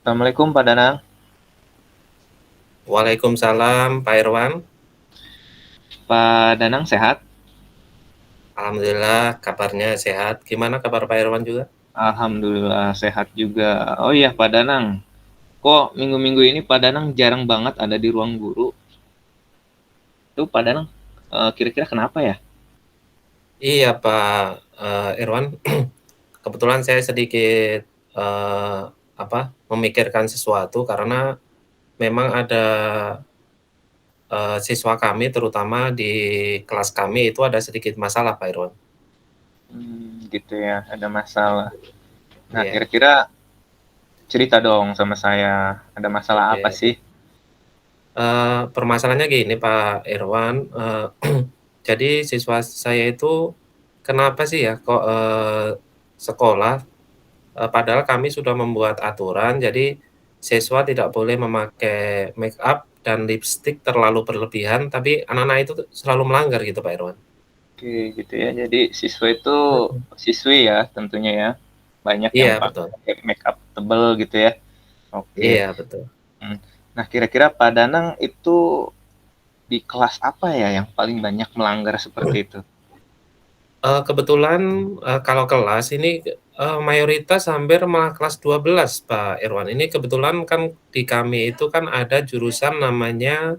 Assalamualaikum Pak Danang. Waalaikumsalam Pak Irwan. Pak Danang sehat? Alhamdulillah kabarnya sehat. Gimana kabar Pak Irwan juga? Alhamdulillah sehat juga. Oh iya Pak Danang, kok minggu-minggu ini Pak Danang jarang banget ada di ruang guru? Tuh Pak Danang, kira-kira kenapa ya? Iya Pak Irwan, kebetulan saya sedikit memikirkan sesuatu karena memang ada siswa kami terutama di kelas kami itu ada sedikit masalah Pak Irwan. Gitu ya, ada masalah. Nah, Iya, kira-kira cerita dong sama saya, ada masalah apa oke. sih? Permasalahannya gini Pak Irwan, jadi siswa saya itu kenapa sih ya kok sekolah padahal kami sudah membuat aturan, jadi siswa tidak boleh memakai make up dan lipstik terlalu berlebihan, tapi anak-anak itu tuh selalu melanggar gitu, Pak Irwan. Oke, gitu ya. Jadi siswa itu Mhm. siswi ya tentunya ya. Banyak yang Iya, betul. pakai make up tebel gitu ya. Oke. Iya, betul. Hmm. Nah, kira-kira Pak Danang itu di kelas apa ya yang paling banyak melanggar seperti itu? Kebetulan, kalau kelas ini, mayoritas hampir malah kelas 12, Pak Irwan. Ini kebetulan kan di kami itu kan ada jurusan namanya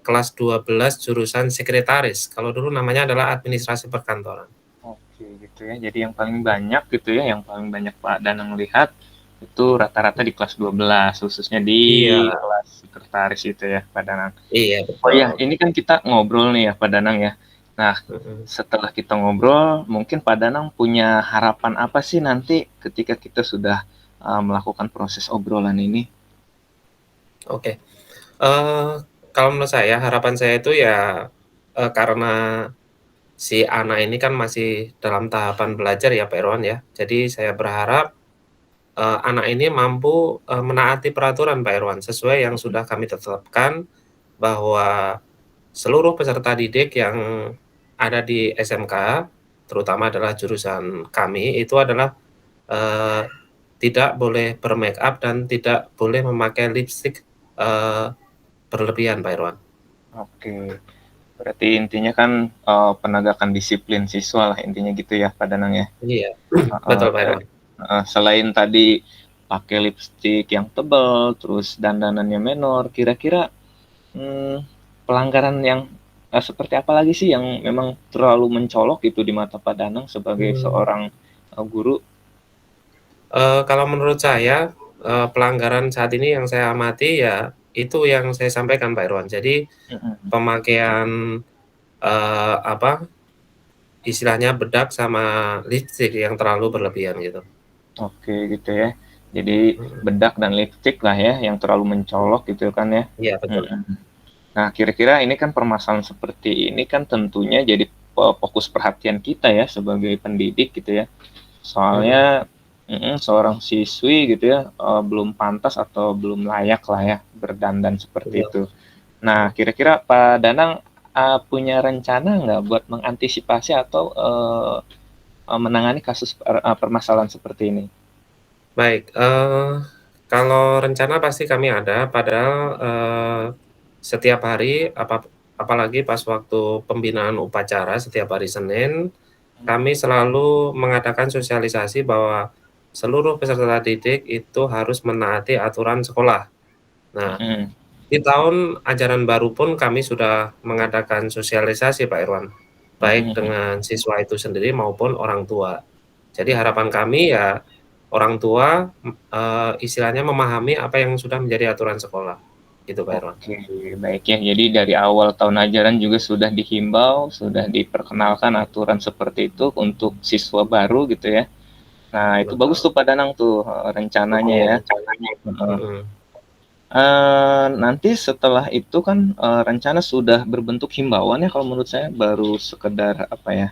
kelas 12 jurusan sekretaris, kalau dulu namanya adalah administrasi perkantoran. Oke, gitu ya. Jadi yang paling banyak gitu ya, yang paling banyak Pak Danang lihat itu rata-rata di kelas 12, khususnya di Iya, kelas sekretaris itu ya, Pak Danang. iya Oh iya, betul. ini kan kita ngobrol nih ya, Pak Danang ya. Nah, Mhm. setelah kita ngobrol, mungkin Pak Danang punya harapan apa sih nanti ketika kita sudah melakukan proses obrolan ini? Oke, eee, kalau menurut saya harapan saya itu ya, karena si anak ini kan masih dalam tahapan belajar ya Pak Irwan ya. Jadi saya berharap, anak ini mampu, menaati peraturan Pak Irwan, sesuai yang sudah kami tetapkan bahwa seluruh peserta didik yang ada di SMK, terutama adalah jurusan kami, itu adalah, eee, tidak boleh bermake up dan tidak boleh memakai lipstik, eee, berlebihan Pak Irwan. Oke, berarti intinya kan penegakan disiplin siswa lah intinya gitu ya, Pak Danang ya. Iya, Heeh, betul Pak Irwan. selain tadi pakai lipstik yang tebal, terus dandanannya menor, kira-kira hmm, pelanggaran yang seperti apa lagi sih yang memang terlalu mencolok itu di mata Pak Danang sebagai Mmm, seorang guru? kalau menurut saya, pelanggaran saat ini yang saya amati ya itu yang saya sampaikan Pak Irwan. Jadi Mhm. pemakaian, apa, istilahnya bedak sama lipstik yang terlalu berlebihan gitu. Oke gitu ya. Jadi Mhm, bedak dan lipstik lah ya yang terlalu mencolok gitu kan ya. iya betul. Mhm. Nah, kira-kira ini kan permasalahan seperti ini kan tentunya jadi fokus perhatian kita ya sebagai pendidik gitu ya. Mhm, Soalnya seorang siswi gitu ya belum pantas atau belum layak lah ya berdandan seperti betul. itu. Nah, kira-kira Pak Danang punya rencana nggak buat mengantisipasi atau menangani kasus permasalahan seperti ini? Baik, kalau rencana pasti kami ada, padahal, setiap hari apalagi pas waktu pembinaan upacara setiap hari Senin, kami selalu mengadakan sosialisasi bahwa seluruh peserta didik itu harus menaati aturan sekolah. Nah, Mhm. di tahun ajaran baru pun kami sudah mengadakan sosialisasi Pak Irwan, baik Mhm. dengan siswa itu sendiri maupun orang tua. Jadi harapan kami ya orang tua, istilahnya memahami apa yang sudah menjadi aturan sekolah, gitu Pak Irwan. Oke, baik ya. Jadi dari awal tahun ajaran juga sudah dihimbau, sudah diperkenalkan aturan seperti itu untuk siswa baru gitu ya. Nah, itu bagus Betul. tuh Pak Danang tuh rencananya Iya ya. rencananya. Heeh. Mhm, Nanti setelah itu kan rencana sudah berbentuk himbauan ya kalau menurut saya baru sekedar apa ya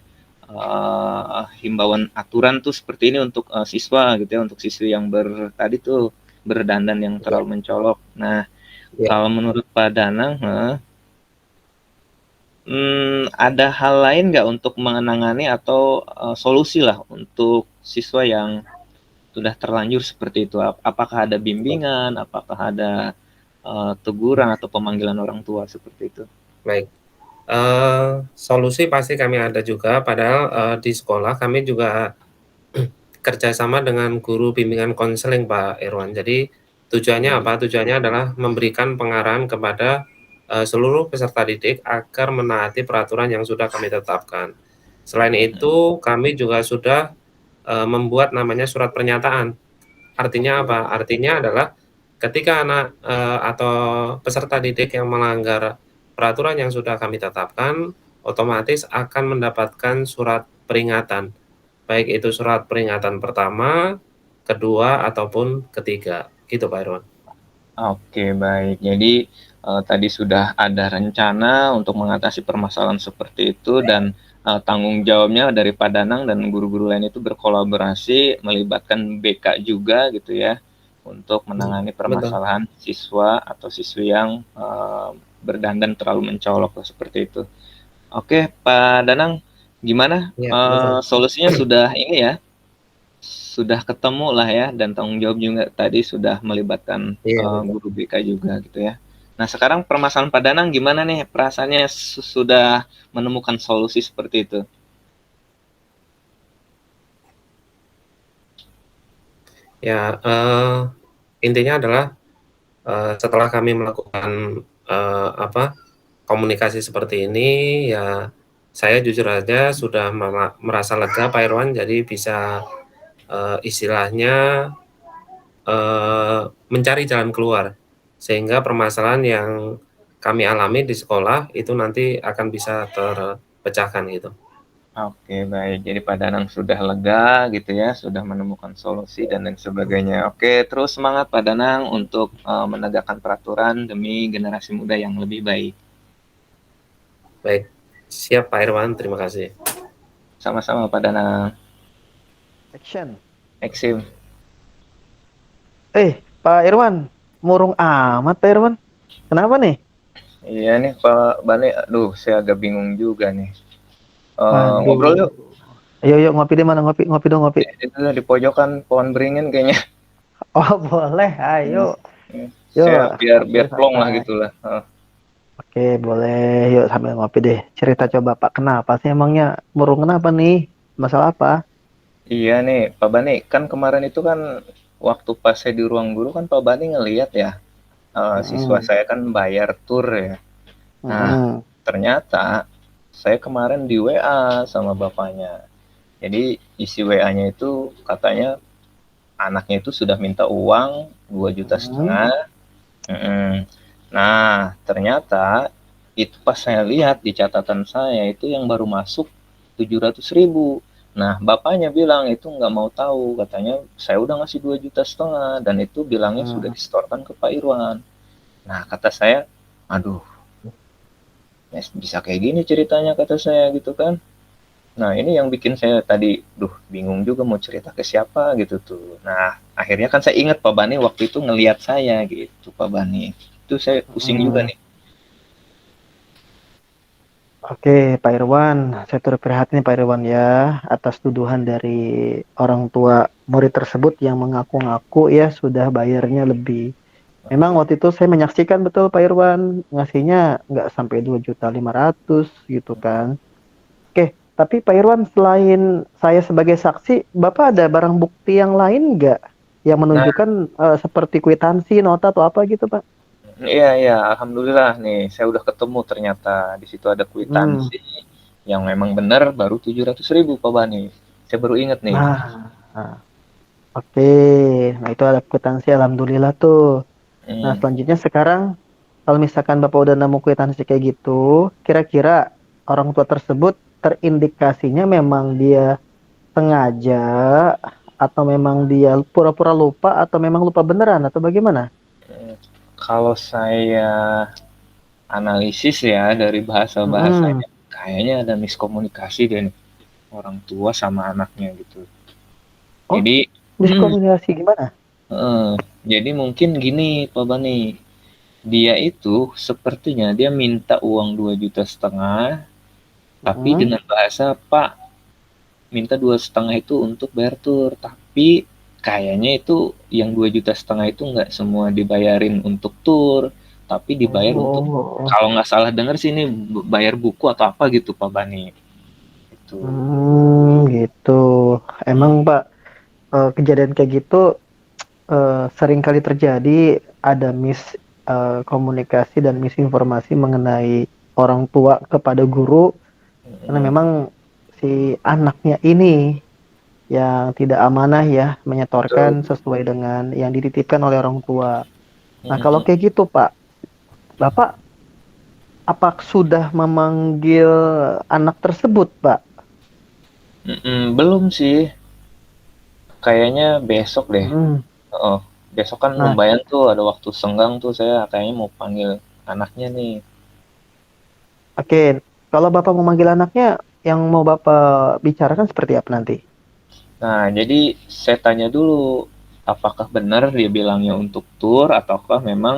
himbauan aturan tuh seperti ini untuk siswa gitu ya, untuk siswi yang tadi tuh berdandan yang iya terlalu mencolok. Nah, iya. kalau menurut Pak Danang, ada hal lain nggak untuk menangani atau, solusi lah untuk siswa yang sudah terlanjur seperti itu? Apakah ada bimbingan, apakah ada teguran atau pemanggilan orang tua seperti itu? Baik, solusi pasti kami ada juga, padahal, di sekolah kami juga kerjasama dengan guru bimbingan konseling, Pak Irwan. Jadi tujuannya Baik. apa? Tujuannya adalah memberikan pengarahan kepada, seluruh peserta didik agar menaati peraturan yang sudah kami tetapkan. Selain Mhm. itu, kami juga sudah, membuat namanya surat pernyataan. Artinya Oke. apa? Artinya adalah ketika anak, atau peserta didik yang melanggar peraturan yang sudah kami tetapkan, otomatis akan mendapatkan surat peringatan. Baik itu surat peringatan pertama, kedua, ataupun ketiga, gitu Pak Irwan. Oke, baik. Jadi, tadi sudah ada rencana untuk mengatasi permasalahan seperti itu dan, tanggung jawabnya dari Pak Danang dan guru-guru lain itu berkolaborasi, melibatkan BK juga gitu ya, untuk menangani Betul. permasalahan siswa atau siswi yang, berdandan terlalu mencolok seperti itu. Oke, Pak Danang, gimana, Iya, betul. solusinya sudah ini ya, sudah ketemu lah ya dan tanggung jawab juga tadi sudah melibatkan, Iya, betul. guru BK juga gitu ya. Nah sekarang permasalahan Pak Danang gimana nih perasaannya sudah menemukan solusi seperti itu? Ya, intinya adalah, setelah kami melakukan, apa, komunikasi seperti ini, ya saya jujur aja sudah merasa lega Pak Irwan, jadi bisa, istilahnya, mencari jalan keluar. Sehingga permasalahan yang kami alami di sekolah itu nanti akan bisa terpecahkan gitu. Oke baik, jadi Pak Danang sudah lega gitu ya, sudah menemukan solusi dan lain sebagainya. Oke, terus semangat Pak Danang untuk, menegakkan peraturan demi generasi muda yang lebih baik. Baik, siap Pak Irwan, terima kasih. Sama-sama Pak Danang. Action. Eksim. Pak Irwan, murung amat Pak Irwan. Kenapa nih? Iya nih Pak Bane, aduh saya agak bingung juga nih. Ngobrol Waduh. yuk. Ayo yuk ngopi di mana ngopi ngopi dong ngopi. Itu di pojokan pohon beringin kayaknya. Oh boleh, Hmm, ayo. hmm. Saya Yuk biar sambil plong lah santai. gitulah. Oke boleh, yuk sambil ngopi deh. Cerita coba Pak, kenapa sih emangnya murung kenapa nih? Masalah apa? Iya nih Pak Bani, kan kemarin itu kan waktu pas saya di ruang guru kan Pak Bani ngeliat ya, siswa Hmm, saya kan bayar tur ya. Nah, hmm, ternyata saya kemarin di WA sama bapaknya. Jadi isi WA-nya itu katanya anaknya itu sudah minta uang 2,5 juta. hmm, Mhm. Nah, ternyata itu pas saya lihat di catatan saya itu yang baru masuk 700.000. Nah, bapaknya bilang itu nggak mau tahu, katanya saya udah ngasih 2,5 juta dan itu bilangnya sudah hmm. disetorkan ke Pak Irwan. Nah, kata saya, aduh, ya bisa kayak gini ceritanya kata saya gitu kan. Nah, ini yang bikin saya tadi, duh, bingung juga mau cerita ke siapa gitu tuh. Nah, akhirnya kan saya ingat Pak Bani waktu itu ngelihat saya gitu, Pak Bani. Itu saya pusing juga Hmm. nih. Oke, Pak Irwan, saya turut prihatin Pak Irwan ya atas tuduhan dari orang tua murid tersebut yang mengaku-ngaku ya sudah bayarnya lebih. Memang waktu itu saya menyaksikan betul Pak Irwan ngasihnya nggak sampai 2,5 juta gitu kan. Oke, tapi Pak Irwan selain saya sebagai saksi, Bapak ada barang bukti yang lain nggak yang Nah, menunjukkan seperti kwitansi, nota atau apa gitu Pak? iya iya, alhamdulillah nih saya udah ketemu ternyata di situ ada Hmm. kwitansi yang memang benar baru 700.000 Pak Bani. Saya baru ingat nih. Nah, oke. Nah itu ada kwitansi, alhamdulillah tuh. Nah, Hmm. selanjutnya sekarang kalau misalkan Bapak udah nemu kwitansi kayak gitu, kira-kira orang tua tersebut terindikasinya memang dia sengaja atau memang dia pura-pura lupa atau memang lupa beneran atau bagaimana? Kalau saya analisis ya dari Mm-mm. bahasa-bahasanya, kayaknya ada miskomunikasi deh nih, orang tua sama anaknya gitu. Oh, Jadi, diskomunikasi gimana? jadi mungkin gini Pak Bani, dia itu sepertinya dia minta uang 2,5 juta, tapi Mm-mm. dengan bahasa Pak minta 2,5 juta itu untuk bayar tur, tapi kayaknya itu yang 2,5 juta itu nggak semua dibayarin untuk tur, tapi dibayar untuk, Oh, kalau nggak salah denger sih ini bayar buku atau apa gitu Pak Bani. Itu. gitu. Emang Pak, kejadian kayak gitu sering kali terjadi, ada komunikasi dan misinformasi mengenai orang tua kepada guru, karena Mm-mm. memang si anaknya ini yang tidak amanah ya, Betul. menyetorkan sesuai dengan yang dititipkan oleh orang tua. Nah, kalau Mm-mm. kayak gitu, Pak, Bapak apa sudah memanggil anak tersebut, Pak? Belum sih, kayaknya besok deh. Hmm. Oh, besok kan Nah, lumayan tuh ada waktu senggang tuh, saya kayaknya mau panggil anaknya nih. oke. Kalau Bapak memanggil anaknya, yang mau Bapak bicarakan seperti apa nanti? Nah, jadi saya tanya dulu, apakah benar dia bilangnya untuk tur ataukah memang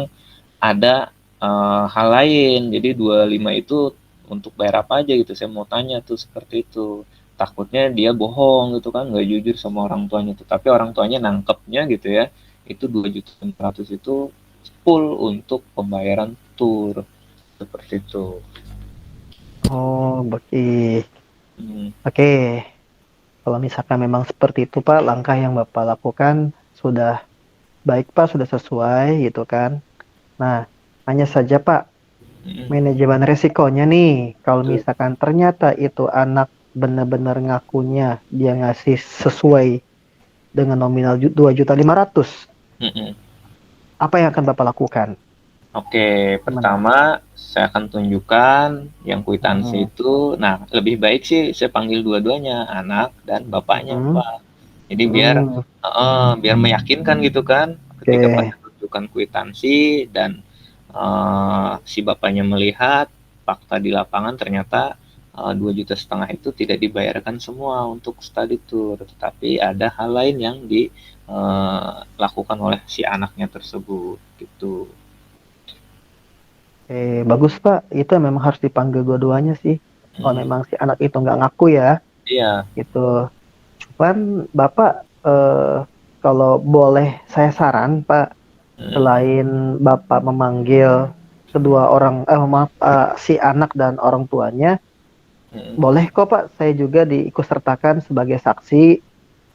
ada hal lain. Jadi 25 itu untuk bayar apa aja gitu. Saya mau tanya tuh seperti itu. Takutnya dia bohong gitu kan, nggak jujur sama orang tuanya tuh. Tapi orang tuanya nangkepnya gitu ya, itu 2,4 juta itu full untuk pembayaran tur seperti itu. Oh, oke. Hmm. Oke. Kalau misalkan memang seperti itu, Pak, langkah yang Bapak lakukan sudah baik, Pak, sudah sesuai gitu kan. Nah, hanya saja, Pak, Hmm. manajemen resikonya nih, kalau Betul. misalkan ternyata itu anak benar-benar ngakunya dia ngasih sesuai dengan nominal 2,5 juta, Hmm. apa yang akan Bapak lakukan? Oke, Gimana? pertama saya akan tunjukkan yang Hmm. kwitansi itu. Nah, lebih baik sih saya panggil dua-duanya, anak dan bapaknya, Hmm. Pak. Jadi biar Hmm. biar meyakinkan gitu kan, ketika pas Oke. tunjukkan kwitansi dan si bapaknya melihat fakta di lapangan ternyata 2,5 juta itu tidak dibayarkan semua untuk study tour, tetapi ada hal lain yang dilakukan oleh si anaknya tersebut gitu. Bagus, Pak. Itu memang harus dipanggil dua-duanya sih. Kalau Hmm. memang si anak itu nggak ngaku ya, Iya. gitu. Cuman Bapak, kalau boleh saya saran, Pak, Mhm. selain Bapak memanggil kedua orang, maaf, si anak dan orang tuanya, Mhm. boleh kok Pak, saya juga diikutsertakan sebagai saksi.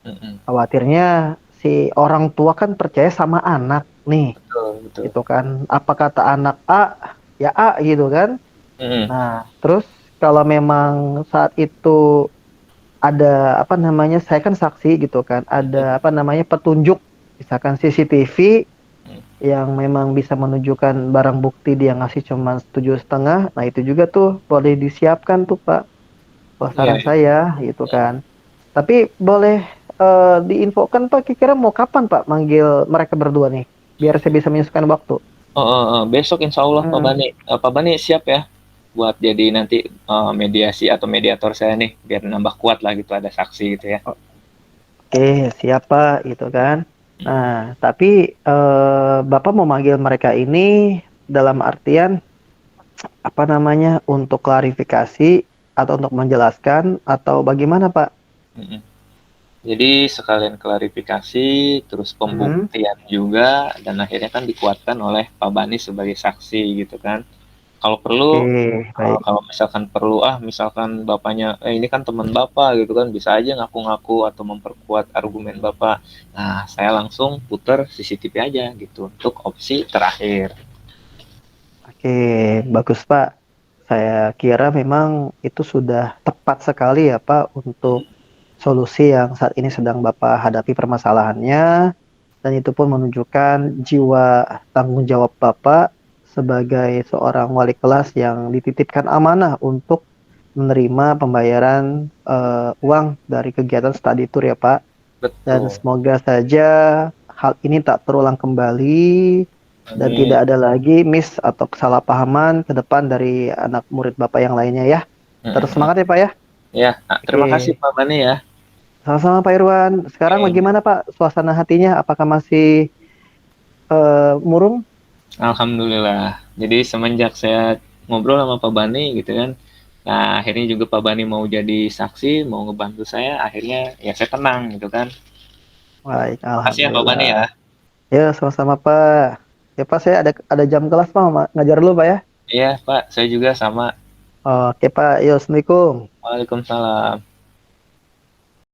Mhm. Khawatirnya si orang tua kan percaya sama anak nih, Betul, betul. gitu kan. Apa kata anak A, ya A gitu kan. Mhm. Nah, terus kalau memang saat itu ada apa namanya, saya kan saksi gitu kan, Mhm. ada apa namanya, petunjuk misalkan CCTV Mhm. yang memang bisa menunjukkan barang bukti dia ngasih cuma 7,5, nah itu juga tuh boleh disiapkan tuh Pak, kalau Iya, saran iya. saya gitu kan. Tapi boleh diinfokan Pak, kira-kira mau kapan Pak manggil mereka berdua nih, biar saya bisa menyesuaikan waktu. Heeh, heeh. Besok insya Allah Pak Hmm, Bani. Pak Bani siap ya buat jadi nanti mediasi atau mediator saya nih, biar nambah kuat lah gitu ada saksi gitu ya. oke, siapa gitu kan. Nah, tapi Bapak mau manggil mereka ini dalam artian apa namanya, untuk klarifikasi atau untuk menjelaskan atau bagaimana Pak? Mhm. Jadi sekalian klarifikasi, terus Hmm, pembuktian juga, dan akhirnya kan dikuatkan oleh Pak Bani sebagai saksi gitu kan. Kalau perlu, oke, baik. kalau misalkan perlu, misalkan bapaknya, ini kan teman bapak gitu kan, bisa aja ngaku-ngaku atau memperkuat argumen bapak. Nah, saya langsung putar CCTV aja gitu untuk opsi terakhir. Oke, bagus Pak. Saya kira memang itu sudah tepat sekali ya Pak untuk solusi yang saat ini sedang Bapak hadapi permasalahannya, dan itu pun menunjukkan jiwa tanggung jawab Bapak sebagai seorang wali kelas yang dititipkan amanah untuk menerima pembayaran uang dari kegiatan study tour ya Pak. Dan Betul. semoga saja hal ini tak terulang kembali dan Amin. tidak ada lagi miss atau kesalahpahaman ke depan dari anak murid Bapak yang lainnya ya. Terus Mm-mm. semangat ya Pak ya. Ya, terima kasih Oke. Pak Bani ya. Sama-sama Pak Irwan. Sekarang Oke. bagaimana Pak suasana hatinya? Apakah masih murung? Alhamdulillah. Jadi semenjak saya ngobrol sama Pak Bani gitu kan, nah akhirnya juga Pak Bani mau jadi saksi, mau ngebantu saya, akhirnya ya saya tenang gitu kan. Baik, Makasih ya Pak Bani ya. alhamdulillah. Ya, sama-sama Pak. Ya Pak, saya ada jam kelas Pak, ngajar dulu Pak ya. Iya Pak, saya juga sama. Oke Pak, yo, assalamualaikum. Waalaikumsalam.